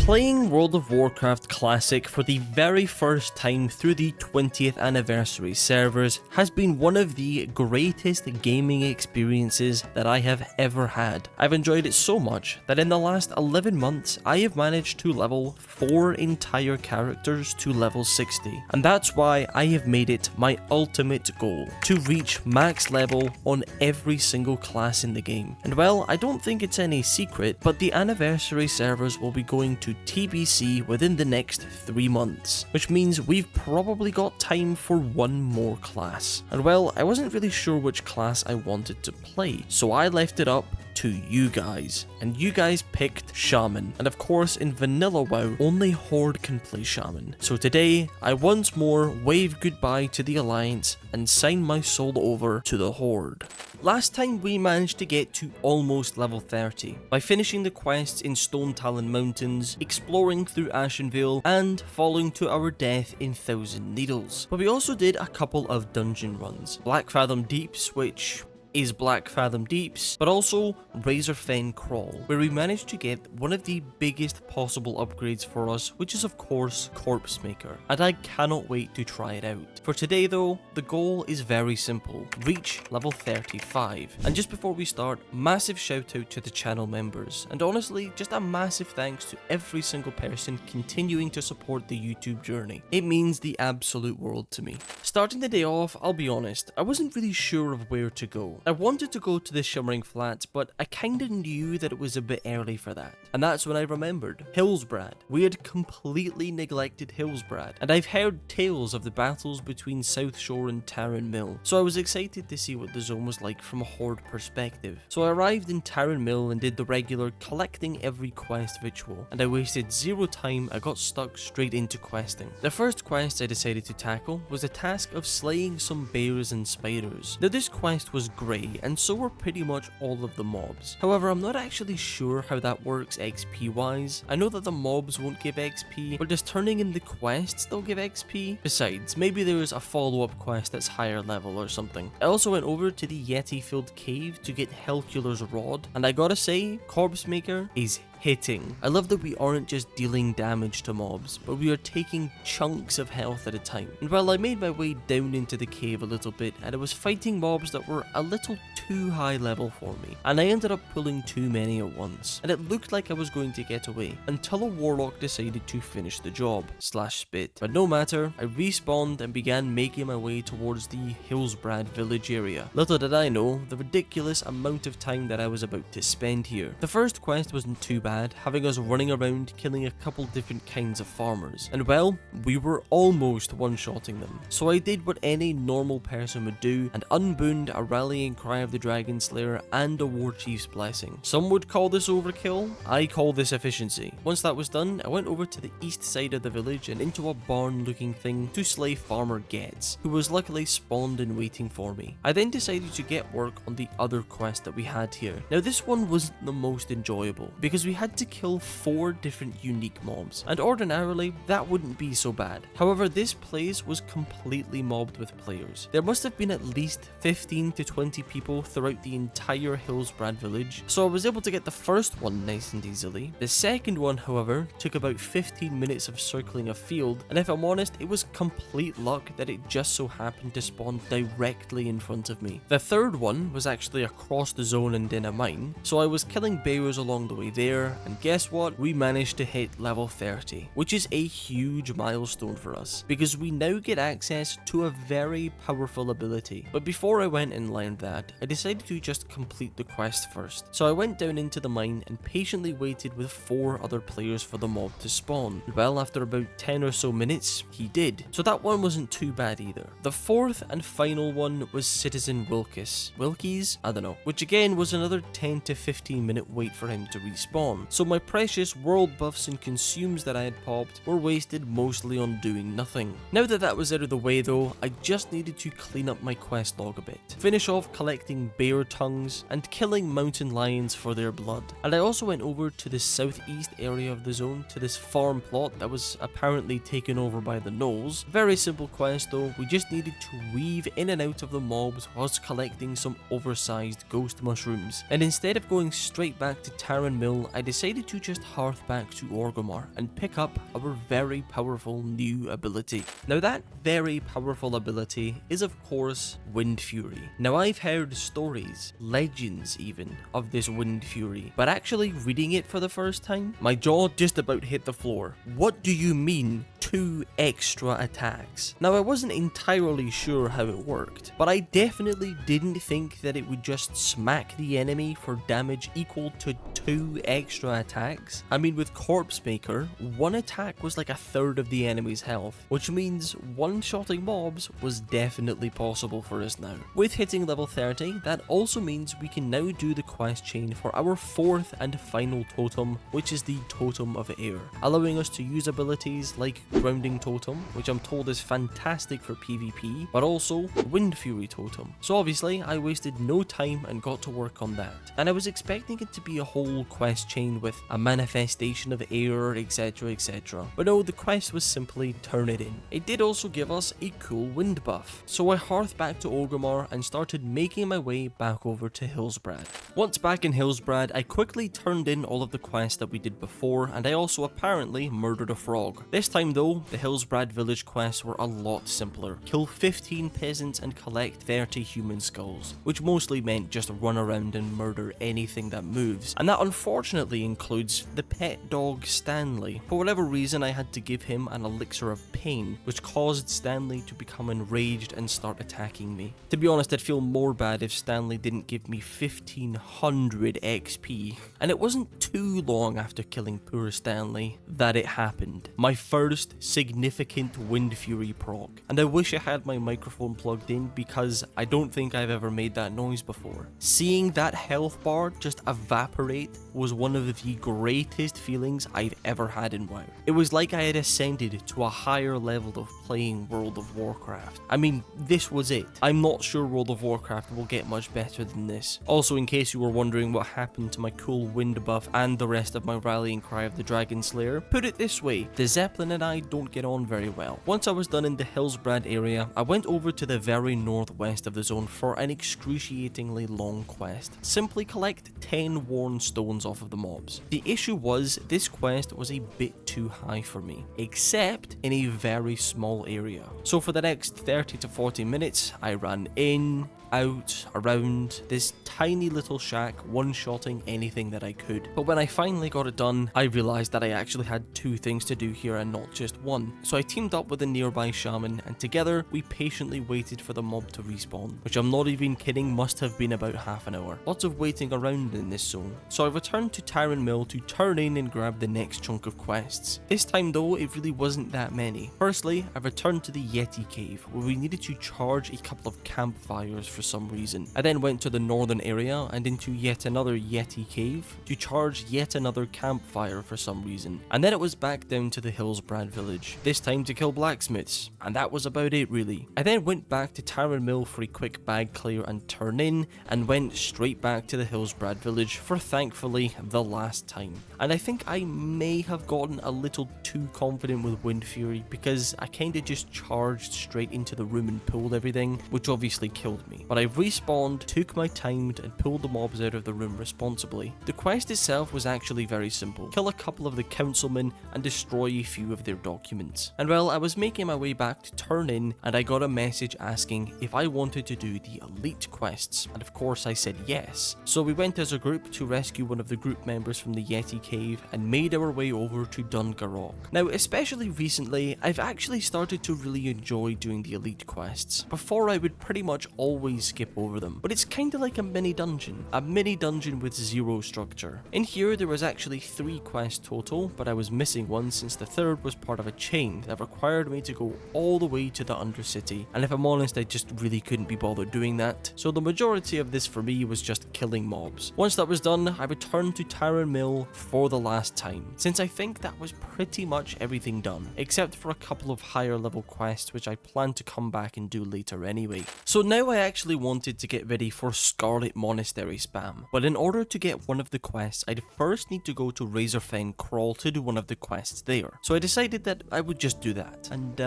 Playing World of Warcraft Classic for the very first time through the 20th anniversary servers has been one of the greatest gaming experiences that I have ever had. I've enjoyed it so much that in the last 11 months I have managed to level 4 entire characters to level 60, and that's why I have made it my ultimate goal to reach max level on every single class in the game. And well, I don't think it's any secret, but the anniversary servers will be going to TBC within the next 3 months, which means we've probably got time for one more class. And well, I wasn't really sure which class I wanted to play, so I left it up to you guys, and you guys picked Shaman. And of course, in vanilla WoW, only Horde can play Shaman. So today, I once more wave goodbye to the Alliance and sign my soul over to the Horde. Last time we managed to get to almost level 30 by finishing the quests in Stone Talon Mountains, exploring through Ashenvale, and falling to our death in Thousand Needles. But we also did a couple of dungeon runs. Black Fathom Deeps, which is Black Fathom Deeps, but also Razorfen Crawl, where we managed to get one of the biggest possible upgrades for us, which is of course Corpse Maker, and I cannot wait to try it out. For today though, the goal is very simple: reach level 35. And just before we start, massive shout out to the channel members, and honestly, just a massive thanks to every single person continuing to support the YouTube journey. It means the absolute world to me. Starting the day off, I'll be honest, I wasn't really sure of where to go. I wanted to go to the Shimmering Flats, but I kinda knew that it was a bit early for that. And that's when I remembered Hillsbrad. We had completely neglected Hillsbrad, and I've heard tales of the battles between South Shore and Tarren Mill, so I was excited to see what the zone was like from a Horde perspective. So I arrived in Tarren Mill and did the regular collecting every quest ritual, and I wasted zero time. I got stuck straight into questing. The first quest I decided to tackle was the task of slaying some bears and spiders. Now this quest was great, and so were pretty much all of the mobs. However, I'm not actually sure how that works XP wise. I know that the mobs won't give XP, but does turning in the quests still give XP? Besides, maybe there's a follow-up quest that's higher level or something. I also went over to the Yeti-filled cave to get Helcular's Rod, and I gotta say, Corpse Maker is hitting. I love that we aren't just dealing damage to mobs, but we are taking chunks of health at a time. And while I made my way down into the cave a little bit, and I was fighting mobs that were a little too high level for me, and I ended up pulling too many at once, and it looked like I was going to get away, until a warlock decided to finish the job, /spit. But no matter, I respawned and began making my way towards the Hillsbrad village area. Little did I know the ridiculous amount of time that I was about to spend here. The first quest wasn't too bad, having us running around killing a couple different kinds of farmers, and well, we were almost one-shotting them. So I did what any normal person would do and unbooned a rallying cry of the Dragon Slayer and a War Chief's blessing. Some would call this overkill, I call this efficiency. Once that was done, I went over to the east side of the village and into a barn looking thing to slay Farmer Getz, who was luckily spawned and waiting for me. I then decided to get work on the other quest that we had here. Now this one wasn't the most enjoyable, because we had to kill 4 different unique mobs, and ordinarily that wouldn't be so bad. However, this place was completely mobbed with players. There must have been at least 15 to 20 people throughout the entire Hillsbrad village, so I was able to get the first one nice and easily. The second one, however, took about 15 minutes of circling a field, and if I'm honest, it was complete luck that it just so happened to spawn directly in front of me. The third one was actually across the zone and in a mine, so I was killing bears along the way there, and guess what? We managed to hit level 30, which is a huge milestone for us, because we now get access to a very powerful ability. But before I went and learned that, I decided to just complete the quest first. So I went down into the mine and patiently waited with 4 other players for the mob to spawn. And well, after about 10 or so minutes, he did. So that one wasn't too bad either. The fourth and final one was Citizen Wilkies? I don't know. Which again was another 10 to 15 minute wait for him to respawn. So my precious world buffs and consumes that I had popped were wasted mostly on doing nothing. Now that that was out of the way though, I just needed to clean up my quest log a bit. Finish off collecting bear tongues and killing mountain lions for their blood. And I also went over to the southeast area of the zone to this farm plot that was apparently taken over by the gnolls. Very simple quest though, we just needed to weave in and out of the mobs whilst collecting some oversized ghost mushrooms. And instead of going straight back to Tarren Mill, I decided to just hearth back to Orgrimmar and pick up our very powerful new ability. Now that very powerful ability is of course Windfury. Now I've heard stories, legends even, of this Windfury, but actually reading it for the first time, my jaw just about hit the floor. What do you mean 2 extra attacks? Now I wasn't entirely sure how it worked, but I definitely didn't think that it would just smack the enemy for damage equal to 2 extra attacks. I mean, with Corpse Maker, 1 attack was like a third of the enemy's health, which means one-shotting mobs was definitely possible for us now. With hitting level 30, that also means we can now do the quest chain for our 4th and final totem, which is the Totem of Air, allowing us to use abilities like Grounding Totem, which I'm told is fantastic for PvP, but also Windfury Totem. So obviously, I wasted no time and got to work on that. And I was expecting it to be a whole quest chain with a manifestation of air, etc, etc. But no, the quest was simply turn it in. It did also give us a cool wind buff. So I hearthed back to Orgrimmar and started making my way back over to Hillsbrad. Once back in Hillsbrad, I quickly turned in all of the quests that we did before, and I also apparently murdered a frog. This time though, the Hillsbrad village quests were a lot simpler. Kill 15 peasants and collect 30 human skulls, which mostly meant just run around and murder anything that moves, and that unfortunately includes the pet dog Stanley. For whatever reason, I had to give him an elixir of pain, which caused Stanley to become enraged and start attacking me. To be honest, I'd feel more bad if Stanley didn't give me 1500 XP, and it wasn't too long after killing poor Stanley that it happened. My first significant Windfury proc, and I wish I had my microphone plugged in because I don't think I've ever made that noise before. Seeing that health bar just evaporate was one of the greatest feelings I've ever had in WoW. It was like I had ascended to a higher level of playing World of Warcraft. I mean, this was it. I'm not sure World of Warcraft will get much better than this. Also, in case you were wondering what happened to my cool wind buff and the rest of my rallying cry of the Dragon Slayer, put it this way, the Zeppelin and I don't get on very well. Once I was done in the Hillsbrad area, I went over to the very northwest of the zone for an excruciatingly long quest. Simply collect 10 worn stones off of the mobs. The issue was, this quest was a bit too high for me, except in a very small area. So for the next 30 to 40 minutes, I ran in, out, around this tiny little shack, one-shotting anything that I could. But when I finally got it done, I realized that I actually had 2 things to do here and not just 1. So I teamed up with a nearby shaman, and together we patiently waited for the mob to respawn, which I'm not even kidding must have been about half an hour. Lots of waiting around in this zone. So I returned to Tyrant Mill to turn in and grab the next chunk of quests. This time though, it really wasn't that many. Firstly, I returned to the Yeti cave, where we needed to charge a couple of campfires for some reason. I then went to the northern area and into yet another Yeti cave to charge yet another campfire for some reason. And then it was back down to the Hillsbrad village, this time to kill blacksmiths, and that was about it really. I then went back to Tyrant Mill for a quick bag clear and turn in, and went straight back to the Hillsbrad village for thankfully the last time. And I think I may have gotten a little too confident with Windfury because I kinda just charged straight into the room and pulled everything, which obviously killed me. But I respawned, took my time and pulled the mobs out of the room responsibly. The quest itself was actually very simple. Kill a couple of the councilmen and destroy a few of their documents. And well, I was making my way back to turn in and I got a message asking if I wanted to do the elite quests, and of course I said yes. So we went as a group to rescue one of the group members from the Yeti cave and made our way over to Dungarok. Now, especially recently, I've actually started to really enjoy doing the elite quests. Before I would pretty much always skip over them, but it's kinda like a mini dungeon with zero structure. In here there was actually 3 quests total, but I was missing one since the third was part of a chain that required me to go all the way to the Undercity, and if I'm honest, I just really couldn't be bothered doing that, so the majority of this for me was just killing mobs. Once that was done, I returned to Tyrant Mill for the last time, since I think that was pretty much everything done, except for a couple of higher level quests which I plan to come back and do later anyway. So now I actually actually wanted to get ready for Scarlet Monastery spam. But in order to get one of the quests, I'd first need to go to Razorfen Crawl to do one of the quests there. So I decided that I would just do that. And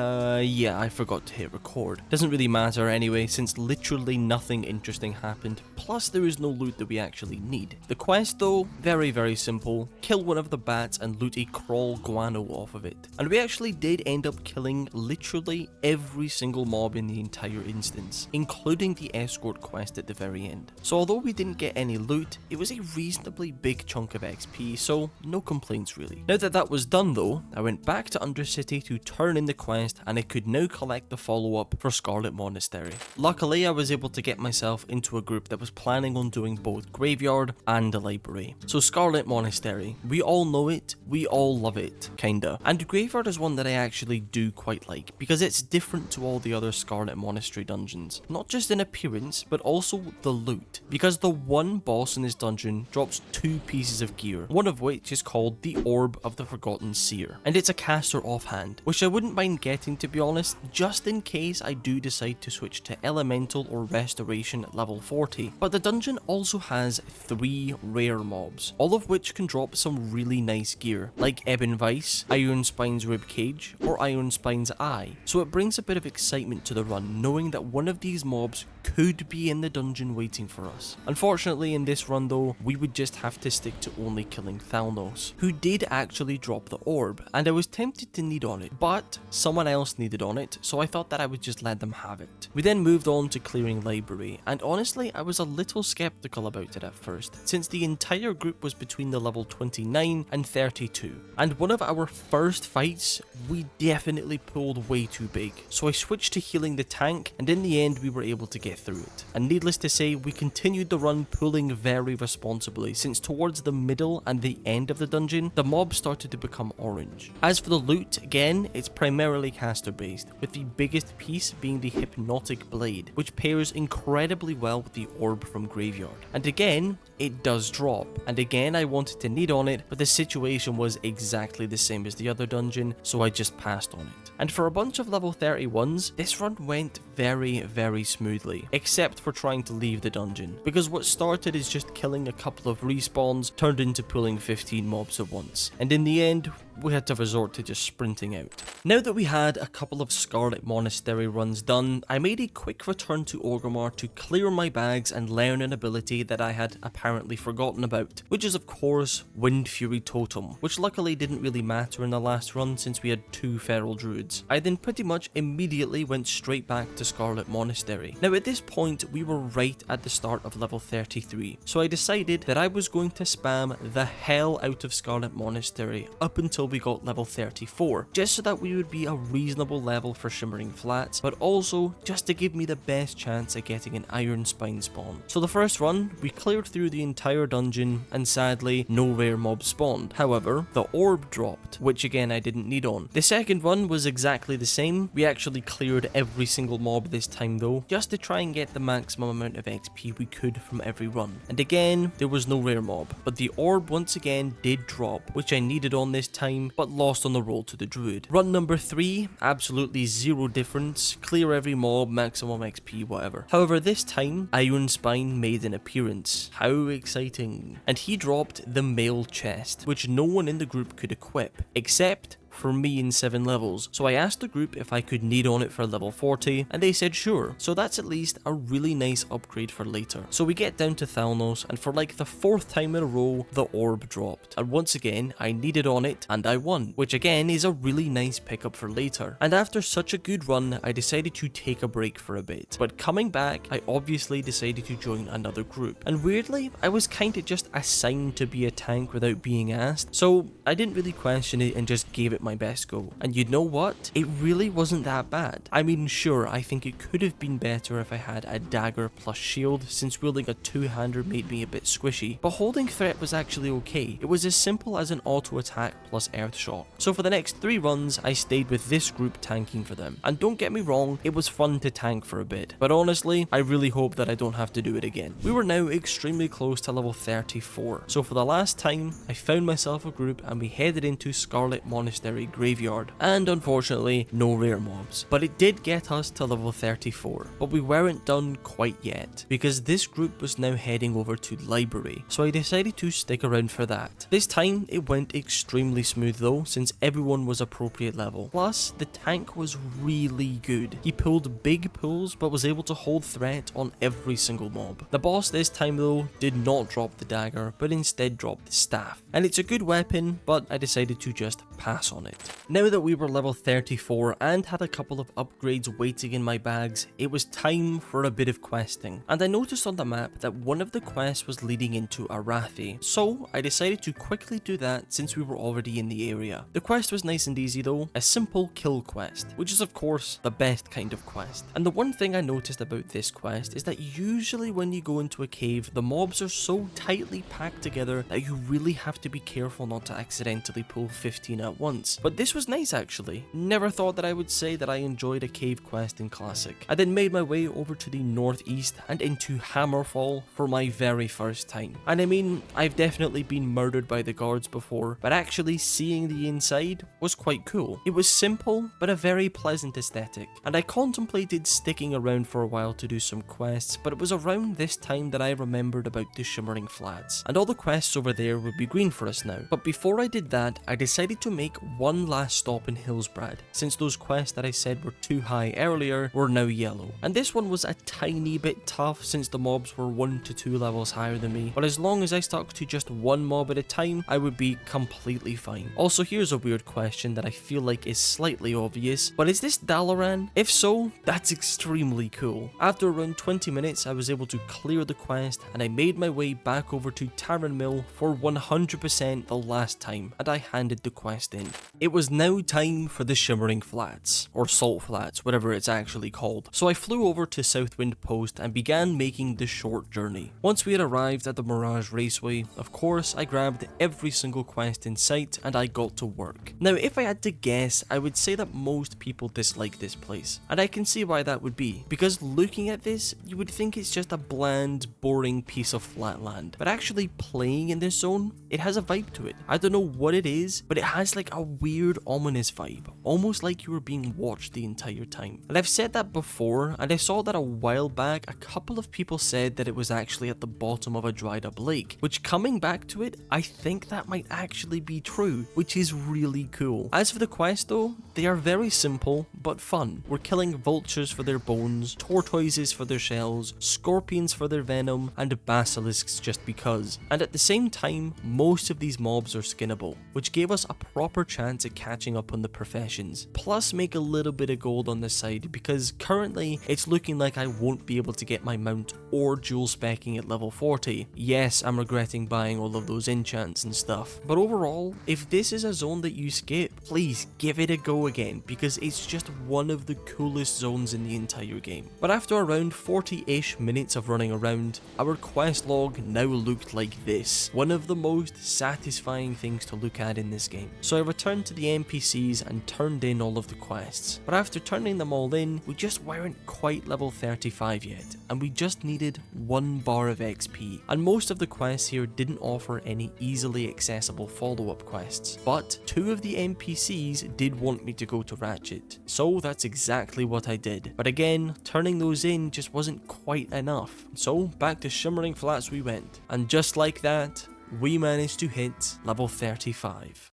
yeah, I forgot to hit record. Doesn't really matter anyway, since literally nothing interesting happened. Plus there is no loot that we actually need. The quest though, very simple. Kill one of the bats and loot a crawl guano off of it. And we actually did end up killing literally every single mob in the entire instance, including the escort quest at the very end. So although we didn't get any loot, it was a reasonably big chunk of XP, so no complaints really. Now that that was done though, I went back to Undercity to turn in the quest and I could now collect the follow-up for Scarlet Monastery. Luckily I was able to get myself into a group that was planning on doing both Graveyard and the Library. So Scarlet Monastery, we all know it, we all love it, kinda. And Graveyard is one that I actually do quite like, because it's different to all the other Scarlet Monastery dungeons. Not just in appearance, but also the loot. Because the one boss in this dungeon drops 2 pieces of gear, one of which is called the Orb of the Forgotten Seer. And it's a caster offhand, which I wouldn't mind getting to be honest, just in case I do decide to switch to Elemental or Restoration at level 40. But the dungeon also has 3 rare mobs, all of which can drop some really nice gear, like Ebon Vice, Iron Spine's Ribcage, or Iron Spine's Eye. So it brings a bit of excitement to the run, knowing that one of these mobs could be in the dungeon waiting for us. Unfortunately in this run though, we would just have to stick to only killing Thalnos, who did actually drop the orb, and I was tempted to need on it, but someone else needed on it, so I thought that I would just let them have it. We then moved on to clearing Library, and honestly I was a little skeptical about it at first, since the entire group was between the level 29 and 32, and one of our first fights we definitely pulled way too big, so I switched to healing the tank, and in the end we were able to get through it. And needless to say, we continued the run pulling very responsibly, since towards the middle and the end of the dungeon, the mobs started to become orange. As for the loot, again, it's primarily caster based, with the biggest piece being the Hypnotic Blade, which pairs incredibly well with the orb from Graveyard. And again, it does drop, and again I wanted to need on it, but the situation was exactly the same as the other dungeon, so I just passed on it. And for a bunch of level 31s, this run went very smoothly, except for trying to leave the dungeon, because what started as just killing a couple of respawns turned into pulling 15 mobs at once, and in the end, we had to resort to just sprinting out. Now that we had a couple of Scarlet Monastery runs done, I made a quick return to Orgrimmar to clear my bags and learn an ability that I had apparently forgotten about, which is of course Windfury Totem, which luckily didn't really matter in the last run since we had 2 Feral Druids. I then pretty much immediately went straight back to Scarlet Monastery. Now at this point we were right at the start of level 33, so I decided that I was going to spam the hell out of Scarlet Monastery up until we got level 34, just so that we would be a reasonable level for Shimmering Flats, but also just to give me the best chance at getting an Iron Spine spawn. So the first run, we cleared through the entire dungeon, and sadly, no rare mobs spawned. However, the orb dropped, which again I didn't need on. The second run was exactly the same. We actually cleared every single mob this time though, just to try and get the maximum amount of XP we could from every run. And again, there was no rare mob, but the orb once again did drop, which I needed on this time, but lost on the roll to the druid. Run number 3, absolutely zero difference, clear every mob, maximum XP, whatever. However, this time, Iron Spine made an appearance. How exciting. And he dropped the mail chest, which no one in the group could equip, except for me in 7 levels, so I asked the group if I could need on it for level 40, and they said sure, so that's at least a really nice upgrade for later. So we get down to Thalnos, and for like the 4th time in a row, the orb dropped, and once again, I needed on it, and I won, which again is a really nice pickup for later. And after such a good run, I decided to take a break for a bit, but coming back, I obviously decided to join another group, and weirdly, I was kinda just assigned to be a tank without being asked, so I didn't really question it and just gave it my best go. And you know what? It really wasn't that bad. I mean, sure, I think it could have been better if I had a dagger plus shield, since wielding a 2-hander made me a bit squishy, but holding threat was actually okay. It was as simple as an auto attack plus earth shock. So for the next 3 runs, I stayed with this group tanking for them. And don't get me wrong, it was fun to tank for a bit, but honestly, I really hope that I don't have to do it again. We were now extremely close to level 34, so for the last time, I found myself a group and we headed into Scarlet Monastery Monastery graveyard, and unfortunately no rare mobs. But it did get us to level 34, but we weren't done quite yet, because this group was now heading over to library, so I decided to stick around for that. This time it went extremely smooth though, since everyone was appropriate level. Plus, the tank was really good. He pulled big pulls but was able to hold threat on every single mob. The boss this time though did not drop the dagger, but instead dropped the staff. And it's a good weapon, but I decided to just pass on it. Now that we were level 34 and had a couple of upgrades waiting in my bags, it was time for a bit of questing. And I noticed on the map that one of the quests was leading into Arathi, so I decided to quickly do that since we were already in the area. The quest was nice and easy though, a simple kill quest, which is of course the best kind of quest. And the one thing I noticed about this quest is that usually when you go into a cave, the mobs are so tightly packed together that you really have to be careful not to accidentally pull 15 at once. But this was nice actually. Never thought that I would say that I enjoyed a cave quest in Classic. I then made my way over to the northeast and into Hammerfall for my very first time. And I mean, I've definitely been murdered by the guards before, but actually seeing the inside was quite cool. It was simple, but a very pleasant aesthetic, and I contemplated sticking around for a while to do some quests, but it was around this time that I remembered about the Shimmering Flats, and all the quests over there would be green for us now. But before I did that, I decided to make one last stop in Hillsbrad, since those quests that I said were too high earlier were now yellow. And this one was a tiny bit tough since the mobs were 1 to 2 levels higher than me, but as long as I stuck to just one mob at a time, I would be completely fine. Also, here's a weird question that I feel like is slightly obvious, but is this Dalaran? If so, that's extremely cool. After around 20 minutes, I was able to clear the quest, and I made my way back over to Tarren Mill for 100% the last time, and I handed the quest in. It was now time for the Shimmering Flats, or Salt Flats, whatever it's actually called. So I flew over to Southwind Post and began making the short journey. Once we had arrived at the Mirage Raceway, of course, I grabbed every single quest in sight and I got to work. Now, if I had to guess, I would say that most people dislike this place, and I can see why that would be, because looking at this, you would think it's just a bland, boring piece of flatland, but actually playing in this zone, it has a vibe to it. I don't know what it is, but it has like a weird, ominous vibe, almost like you were being watched the entire time. And I've said that before, and I saw that a while back, a couple of people said that it was actually at the bottom of a dried up lake, which, coming back to it, I think that might actually be true, which is really cool. As for the quest though, they are very simple, but fun. We're killing vultures for their bones, tortoises for their shells, scorpions for their venom, and basilisks just because. And at the same time, most of these mobs are skinnable, which gave us a proper chance at catching up on the professions. Plus make a little bit of gold on the side, because currently it's looking like I won't be able to get my mount or dual specking at level 40. Yes, I'm regretting buying all of those enchants and stuff, but overall, if this is a zone that you skip, please give it a go again, because it's just one of the coolest zones in the entire game. But after around 40-ish minutes of running around, our quest log now looked like this, one of the most satisfying things to look at in this game. So I returned to the NPCs and turned in all of the quests, but after turning them all in, we just weren't quite level 35 yet, and we just needed 1 bar of XP, and most of the quests here didn't offer any easily accessible follow-up quests, but 2 of the NPCs did want me to go to Ratchet, so that's exactly what I did. But again, turning those in just wasn't quite enough, so back to Shimmering Flats we went, and just like that, we managed to hit level 35.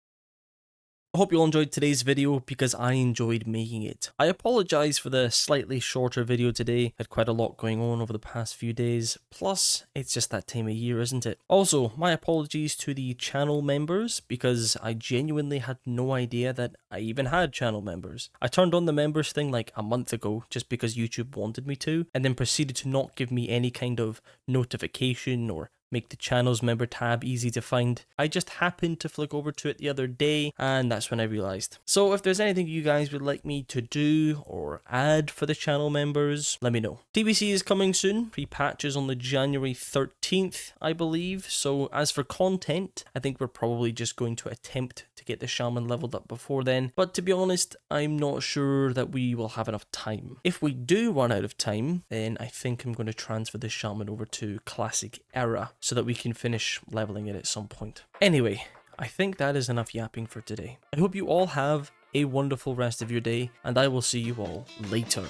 I hope you all enjoyed today's video, because I enjoyed making it. I apologise for the slightly shorter video today. Had quite a lot going on over the past few days, plus it's just that time of year, isn't it? Also, my apologies to the channel members, because I genuinely had no idea that I even had channel members. I turned on the members thing like a month ago just because YouTube wanted me to, and then proceeded to not give me any kind of notification or make the channel's member tab easy to find. I just happened to flick over to it the other day, and that's when I realized. So if there's anything you guys would like me to do or add for the channel members, let me know. TBC is coming soon. Pre-patches on the January 13th, I believe. So as for content, I think we're probably just going to attempt to get the Shaman leveled up before then. But to be honest, I'm not sure that we will have enough time. If we do run out of time, then I think I'm going to transfer the Shaman over to Classic Era, so that we can finish leveling it at some point. Anyway, I think that is enough yapping for today. I hope you all have a wonderful rest of your day, and I will see you all later.